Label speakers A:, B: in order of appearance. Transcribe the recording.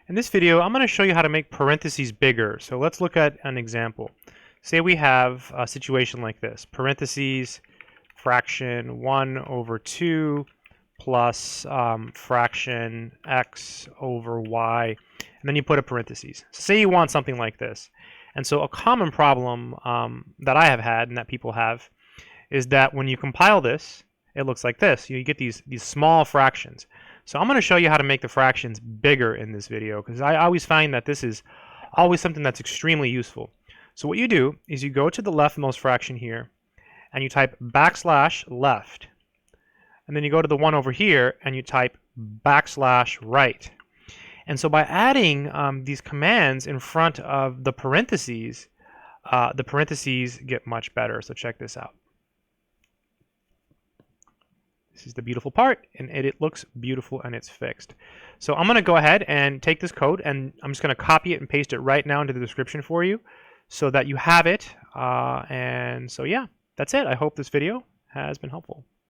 A: In this video, I'm going to show you how to make parentheses bigger. So let's look at an example. Say we have a situation like this. Parentheses, fraction 1 over 2 plus fraction x over y, and then you put a parentheses. So say you want something like this. And so a common problem that I have had and that people have is that when you compile this, it looks like this. You get these small fractions. So I'm going to show you how to make the fractions bigger in this video, because I always find that this is always something that's extremely useful. So what you do is you go to the leftmost fraction here and you type \left, and then you go to the one over here and you type \right. And so by adding these commands in front of the parentheses get much better. So check this out. This is the beautiful part, and it looks beautiful and it's fixed. So I'm going to go ahead and take this code, and I'm just going to copy it and paste it right now into the description for you so that you have it. And so yeah, that's it. I hope this video has been helpful.